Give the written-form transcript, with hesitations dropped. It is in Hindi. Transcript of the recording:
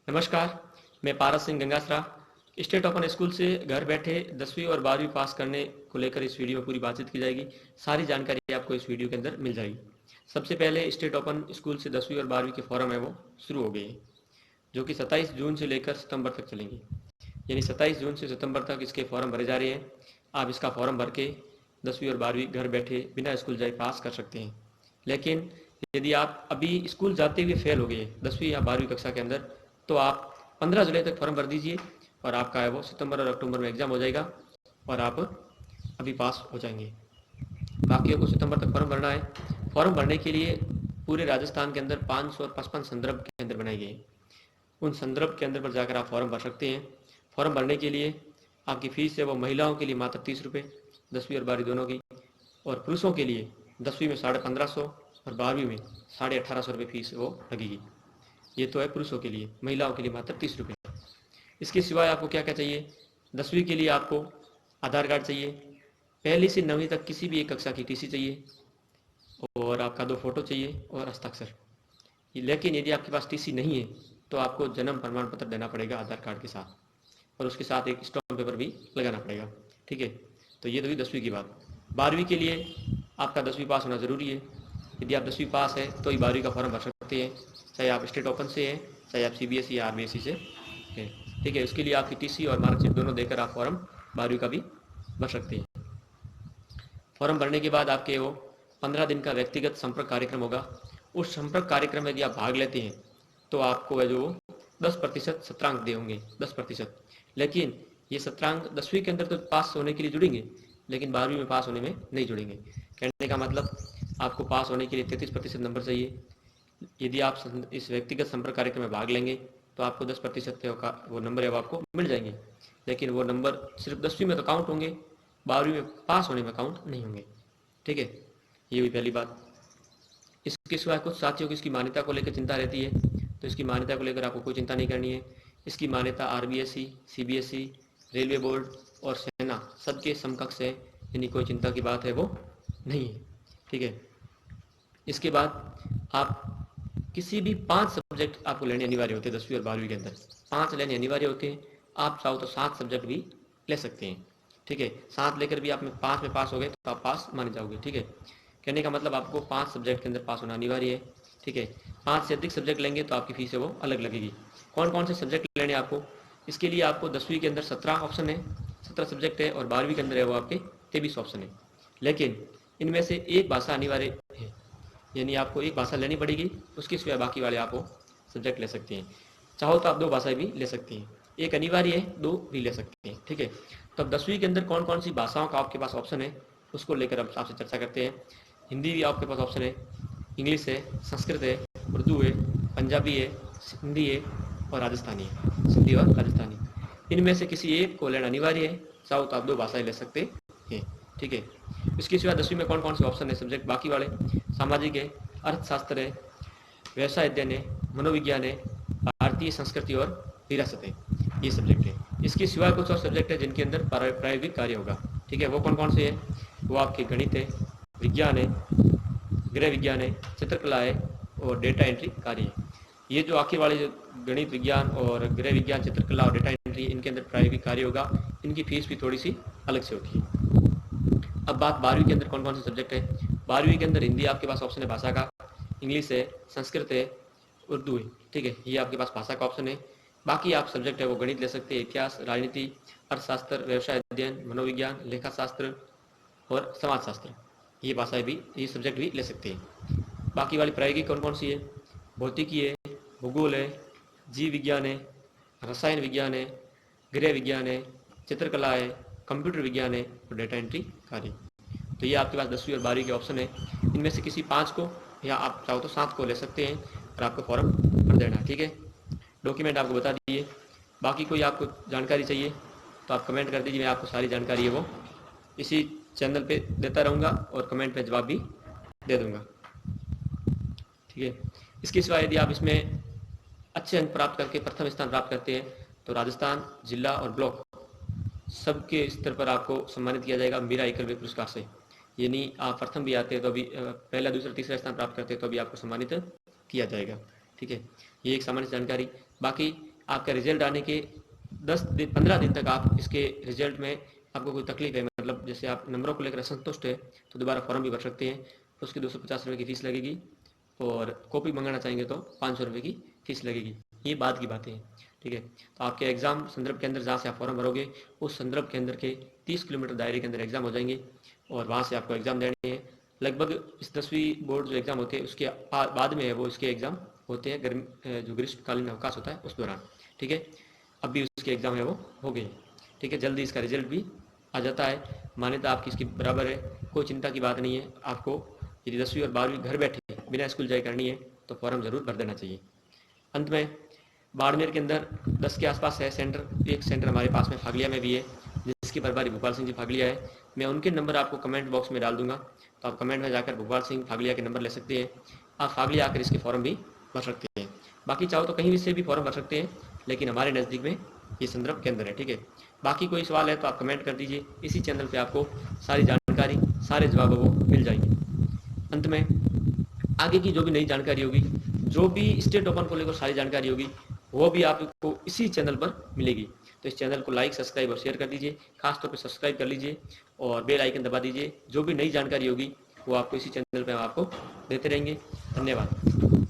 नमस्कार, मैं पारस सिंह गंगासरा स्टेट ओपन स्कूल से घर बैठे 10वीं और 12वीं पास करने को लेकर इस वीडियो में पूरी बातचीत की जाएगी। सारी जानकारी आपको इस वीडियो के अंदर मिल जाएगी। सबसे पहले स्टेट ओपन स्कूल से 10वीं और 12वीं के फॉर्म है वो शुरू हो गए हैं, जो कि 27 जून से लेकर सितंबर तक चलेंगे। यानी 27 जून से सितंबर तक इसके फॉर्म भरे जा रहे हैं। आप इसका फॉर्म भर के 10वीं और 12वीं घर बैठे बिना स्कूल जाए पास कर सकते हैं। लेकिन यदि आप अभी स्कूल जाते हुए फेल हो गए 10वीं या 12वीं कक्षा के अंदर, तो आप 15 जुलाई तक फॉर्म भर दीजिए और आपका है वो सितंबर और अक्टूबर में एग्ज़ाम हो जाएगा और आप अभी पास हो जाएंगे। बाकियों को सितंबर तक फॉर्म भरना है। फॉर्म भरने के लिए पूरे राजस्थान के अंदर 555 संदर्भ केंद्र बनाए गए हैं। उन संदर्भ केंद्र पर जाकर आप फॉर्म भर सकते हैं। फॉर्म भरने के लिए आपकी फ़ीस है वो महिलाओं के लिए मात्र 30 रुपये, 10वीं और 12वीं दोनों की, और पुरुषों के लिए 10वीं में 1550 और 12वीं में 1850 रुपये फीस वो लगेगी। ये तो है पुरुषों के लिए। महिलाओं के लिए मात्र 30 रुपये। इसके सिवाय आपको क्या क्या चाहिए? 10वीं के लिए आपको आधार कार्ड चाहिए, पहली से 9वीं तक किसी भी एक कक्षा की टीसी चाहिए, और आपका 2 फोटो चाहिए और हस्ताक्षर। लेकिन यदि आपके पास टीसी नहीं है तो आपको जन्म प्रमाण पत्र देना पड़ेगा आधार कार्ड के साथ, और उसके साथ एक स्टाम्प पेपर भी लगाना पड़ेगा। ठीक है, तो ये तो हुई 10वीं की बात। 12वीं के लिए आपका 10वीं पास होना ज़रूरी है। यदि आप 10वीं पास है तो ही 12वीं का फॉर्म भर सकते हैं, चाहे आप स्टेट ओपन से हैं, चाहे आप सीबीएसई या आरबीएसई से हैं। ठीक है, उसके लिए आपकी टीसी और मार्कशीट दोनों देकर आप फॉर्म 12वीं का भी भर सकते हैं। फॉर्म भरने के बाद आपके वो 15 दिन का व्यक्तिगत संपर्क कार्यक्रम होगा। उस संपर्क कार्यक्रम में यदि आप भाग लेते हैं तो आपको है जो 10% सत्रांक दे होंगे, 10%। लेकिन ये सत्रांक 10वीं के अंदर तो पास होने के लिए जुड़ेंगे, लेकिन 12वीं में पास होने में नहीं जुड़ेंगे। कहने का मतलब आपको पास होने के लिए 33% नंबर चाहिए। यदि आप इस व्यक्तिगत संपर्क कार्यक्रम में भाग लेंगे तो आपको 10% का वो नंबर है वो आपको मिल जाएंगे। लेकिन वो नंबर सिर्फ 10वीं में तो काउंट होंगे, 12वीं में पास होने में काउंट नहीं होंगे। ठीक है, ये हुई पहली बात। इसके सिवाय कुछ साथियों की इसकी मान्यता को लेकर चिंता रहती है, तो इसकी मान्यता को लेकर आपको कोई चिंता नहीं करनी है। इसकी मान्यता आरबीएसई, सीबीएसई, रेलवे बोर्ड और सेना सबके समकक्ष है, यानी कोई चिंता की बात है वो नहीं है। ठीक है, इसके बाद आप किसी भी 5 सब्जेक्ट आपको लेने अनिवार्य होते हैं 10वीं और 12वीं के अंदर। 5 लेने अनिवार्य होते हैं। आप चाहो तो 7 सब्जेक्ट भी ले सकते हैं। ठीक है, 7 लेकर भी आप 5 में पास हो गए तो आप पास माने जाओगे। ठीक है, कहने का मतलब आपको 5 सब्जेक्ट के अंदर पास होना अनिवार्य है। ठीक है, 5 से अधिक सब्जेक्ट लेंगे तो आपकी फीस है वो अलग लगेगी। कौन कौन से सब्जेक्ट लेने आपको? इसके लिए आपको 10वीं के अंदर 17 ऑप्शन है, 17 सब्जेक्ट है, और 12वीं के अंदर है वो आपके 23 ऑप्शन है। लेकिन इनमें से एक भाषा अनिवार्य है, यानी आपको एक भाषा लेनी पड़ेगी, उसके सिवाय बाकी वाले आप सब्जेक्ट ले सकते हैं। चाहो तो आप 2 भाषाएं भी ले सकते हैं, एक अनिवार्य है, 2 भी ले सकते हैं। ठीक है, तो अब 10वीं के अंदर कौन कौन सी भाषाओं का आपके पास ऑप्शन है उसको लेकर हम आपसे चर्चा करते हैं। हिंदी भी आपके पास ऑप्शन है, इंग्लिश है, संस्कृत है, उर्दू है, पंजाबी है, सिंधी है और राजस्थानी है, सिंधी और राजस्थानी। इनमें से किसी एक को लेना अनिवार्य है, चाहो तो आप 2 भाषाएं ले सकते हैं। ठीक है, इसके सिवा 10वीं में कौन कौन से ऑप्शन है सब्जेक्ट बाकी वाले? सामाजिक है, अर्थशास्त्र है, व्यवसाय अध्ययन है, मनोविज्ञान है, भारतीय संस्कृति और विरासत है, ये सब्जेक्ट है। इसके सिवाय कुछ और सब्जेक्ट है जिनके अंदर प्रायोगिक कार्य होगा। ठीक है, वो कौन कौन से है? वो आपके गणित है, विज्ञान है, गृह विज्ञान है, चित्रकला है और डेटा एंट्री कार्य है। ये जो आखिर वाले जो गणित, विज्ञान और गृह विज्ञान, चित्रकला और डेटा एंट्री, इनके अंदर प्रायोगिक कार्य होगा। इनकी फीस भी थोड़ी सी अलग से होती है। अब बात 12वीं के अंदर कौन कौन से सब्जेक्ट है? 12वीं के अंदर हिंदी आपके पास ऑप्शन है भाषा का, इंग्लिश है, संस्कृत है, उर्दू है। ठीक है, ये आपके पास भाषा का ऑप्शन है। बाकी आप सब्जेक्ट है वो गणित ले सकते हैं, इतिहास, राजनीति, अर्थशास्त्र, व्यवसाय अध्ययन, मनोविज्ञान, लेखाशास्त्र और समाजशास्त्र, ये भाषाएं भी, ये सब्जेक्ट भी ले सकते हैं। बाकी वाली प्रायोगिक कौन कौन सी है? भौतिकी है, भूगोल है, जीव विज्ञान है, रसायन विज्ञान है, गृह विज्ञान है, चित्रकला है, कंप्यूटर विज्ञान है और डेटा एंट्री कार्य। तो ये आपके पास 10वीं और 12वीं के ऑप्शन है। इनमें से किसी 5 को या आप चाहो तो 7 को ले सकते हैं और आपको फॉर्म भर देना। ठीक है, डॉक्यूमेंट आपको बता दिए। बाकी कोई आपको जानकारी चाहिए तो आप कमेंट कर दीजिए, मैं आपको सारी जानकारी है वो इसी चैनल पे देता रहूँगा और कमेंट पे जवाब भी दे दूँगा। ठीक है, इसके सिवा यदि आप इसमें अच्छे अंक प्राप्त करके प्रथम स्थान प्राप्त करते हैं तो राजस्थान जिला और ब्लॉक सबके स्तर पर आपको सम्मानित किया जाएगा मीरा एकलव्य पुरस्कार से। यानी आप प्रथम भी आते हैं तो अभी पहला, दूसरा, तीसरा स्थान प्राप्त करते हैं तो अभी आपको सम्मानित किया जाएगा। ठीक है, ये एक सामान्य जानकारी। बाकी आपका रिजल्ट आने के 15 दिन तक आप इसके रिजल्ट में आपको कोई तकलीफ है, मतलब जैसे आप नंबरों को लेकर असंतुष्ट है, तो दोबारा फॉर्म भी भर सकते हैं। उसकी 250 रुपये की फ़ीस लगेगी, और कॉपी मंगाना चाहेंगे तो 500 रुपये की फ़ीस लगेगी। ये बाद की बातें हैं, ठीक है। तो आपके एग्ज़ाम संदर्भ के अंदर जहाँ से आप फॉर्म भरोगे उस संदर्भ के अंदर के 30 किलोमीटर दायरे के अंदर एग्ज़ाम हो जाएंगे, और वहाँ से आपको एग्ज़ाम देने हैं। लगभग इस 10वीं बोर्ड जो एग्ज़ाम होते हैं उसके बाद में है वो इसके एग्ज़ाम होते हैं, जो ग्रीष्मकालीन अवकाश होता है उस दौरान, ठीक है। अब भी उसके एग्ज़ाम है वो हो गए, ठीक है। जल्दी इसका रिजल्ट भी आ जाता है, मान्यता आपकी इसकी बराबर है, कोई चिंता की बात नहीं है। आपको यदि 10वीं और 12वीं घर बैठे बिना स्कूल जाए करनी है तो फॉर्म ज़रूर भर देना चाहिए। अंत में बाड़मेर के अंदर 10 के आसपास है सेंटर, एक सेंटर हमारे पास में फागलिया में भी है, जिसकी प्रभारी भोपाल सिंह जी फागलिया है। मैं उनके नंबर आपको कमेंट बॉक्स में डाल दूंगा, तो आप कमेंट में जाकर भोपाल सिंह फागलिया के नंबर ले सकते हैं। आप फागलिया आकर इसके फॉर्म भी भर सकते हैं। बाकी चाहो तो कहीं भी से भी फॉर्म भर सकते हैं, लेकिन हमारे नज़दीक में ये संदर्भ के अंदर है, ठीक है। बाकी कोई सवाल है तो आप कमेंट कर दीजिए, इसी चैनल पे आपको सारी जानकारी, सारे जवाब वो मिल जाएंगे। अंत में आगे की जो भी नई जानकारी होगी, जो भी स्टेट ओपन को लेकर सारी जानकारी होगी, वो भी आपको इसी चैनल पर मिलेगी। तो इस चैनल को लाइक, सब्सक्राइब और शेयर कर दीजिए, खासतौर पर सब्सक्राइब कर लीजिए और बेल आइकन दबा दीजिए। जो भी नई जानकारी होगी वो आपको इसी चैनल पर आपको देते रहेंगे। धन्यवाद।